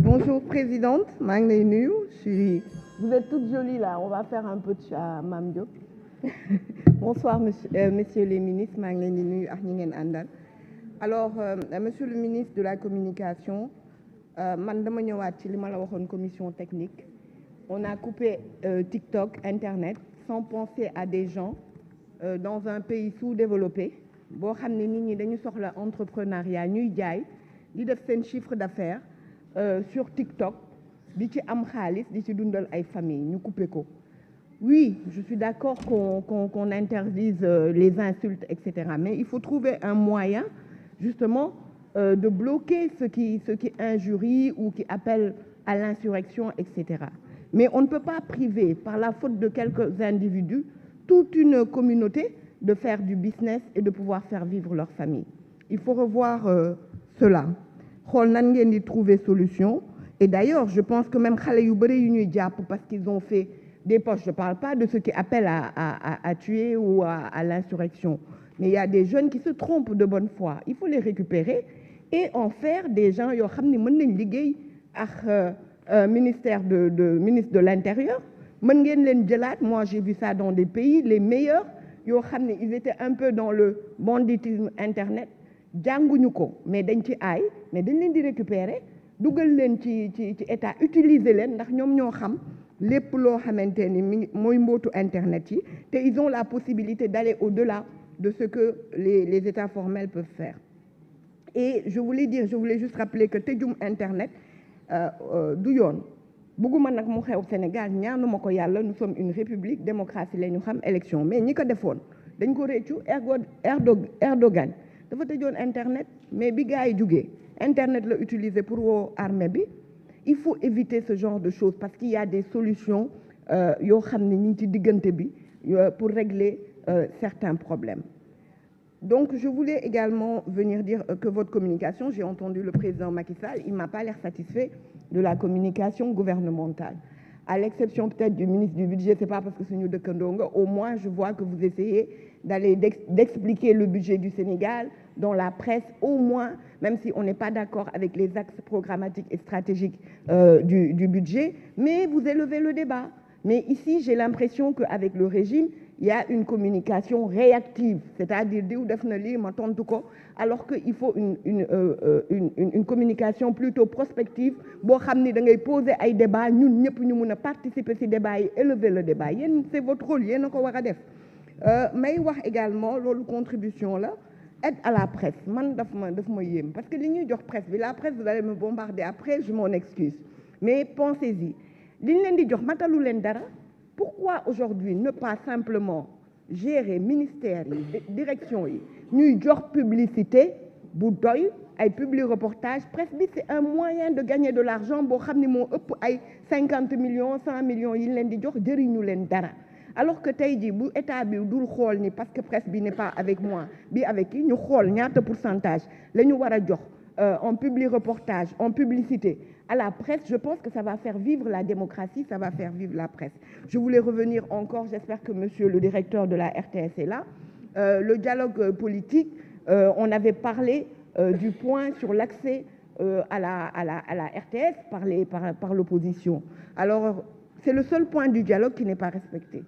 Bonjour Présidente, maa ngi lay nuyu. Vous êtes toute jolie là, on va faire un peu de chat Mame Diop. Bonsoir messieurs les ministres, maa ngi leen di nuyu ak ñi ngeen àndal. Alors monsieur le ministre de la communication, man dama ñëwaat ci li ma la waxoon commission technique. On a coupé TikTok, Internet, sans penser à des gens dans un pays sous-développé boo xam ne nit ñi dañu soxla entrepreneuriat ñuy jaay di def seen chiffre d'affaires sur TikTok di ci am xaalis di ci dundal ay famille ñu coupé ko. Oui, je suis d'accord qu'on interdise les insultes, etc. Mais il faut trouver un moyen justement de bloquer ce qui injurie ou qui appelle à l'insurrection, etc. Mais on ne peut pas priver, par la faute de quelques individus, toute une communauté de faire du business et de pouvoir faire vivre leur famille. Il faut revoir cela. xool nan ngeen di trouver solution. Et d'ailleurs, je pense que même xale yu bëri yu ñuy jàpp parce qu'ils ont fait des poches. Je ne parle pas de ceux qui appellent à tuer ou à l'insurrection. Mais il y a des jeunes qui se trompent de bonne foi. Il faut les récupérer et en faire des gens yoo xam ne mën nañ liggéey ak ministre de l'Intérieur. Mën ngeen leen jëlaat. Moi, j'ai vu ça dans des pays les meilleurs yoo xam ne ils étaient un peu dans le banditisme Internet. jànguñu ko mais dañ ci aay mais dañ leen di récupérer dugal leen ci état utiliser leen ndax ñoom ñoo xam lépp loo xamante ni mooy mbootu internet yi te ils ont la possibilité d'aller au-delà de ce que les états formels peuvent faire. Et je voulais juste rappeler que tëjum internet du yoon bëgguma nag mu xew Sénégal ñaanuma ko yàlla nous sommes une république démocratie la ñu xam élection mais ñi ko defoon dañ ko réccu Erdogan dafa tëjoon internet mais bi gars yi jugee internet la utiliser pour woo armée bi. Il faut éviter ce genre de choses parce qu'il y a des solutions yoo xam ne ñu ngi ci diggante bi pour régler certains problèmes. Donc je voulais également venir dire que votre communication, j'ai entendu le président Macky Sall, il m'a pas l'air satisfait de la communication gouvernementale. À l'exception peut-être du ministre du budget, c'est pas parce que c'est ñu dëkkandoo nga, au moins je vois que vous essayez d'expliquer le budget du Sénégal dans la presse, au moins, même si on n'est pas d'accord avec les axes programmatiques et stratégiques du budget, mais vous élevez le débat. Mais ici, j'ai l'impression qu'avec le régime, il y a une communication réactive, c'est-à-dire diw def na lii ma tontu ko, alors qu'il faut une communication plutôt prospective boo xam ni da ngay poser ay débat ñun ñëpp ñu mun a participer ci débat yi élever le débat yéen c'est votre rôle yéen a ko war a def. may wax également loolu contribution la aide à la presse man daf ma yéem parce que li ñuy jox presse bi la presse vous allez me bombarder après je m'en excuse mais pensez-y li ñu leen di jox matalu leen dara. Pourquoi aujourd'hui ne pas simplement gérer ministère yi direction yi ñuy jox publicité bu doy ay publi-reportage presse bi c'est un moyen de gagner de l'argent boo xam ne moo ëpp ay 50 millions 100 millions yi leen di jox jëriñu leen dara alors que tey jii bu état bi dul xool ni parce que presse bi n'est pas avec moi bi avec qui ñu xool ñaata pourcentage la ñu war a jox en publi-reportage en publicité à la presse, je pense que ça va faire vivre la démocratie, ça va faire vivre la presse. Je voulais revenir encore, j'espère que monsieur le directeur de la RTS est là. Le dialogue politique, on avait parlé du point sur l'accès à la RTS par l'opposition. Alors, c'est le seul point du dialogue qui n'est pas respecté.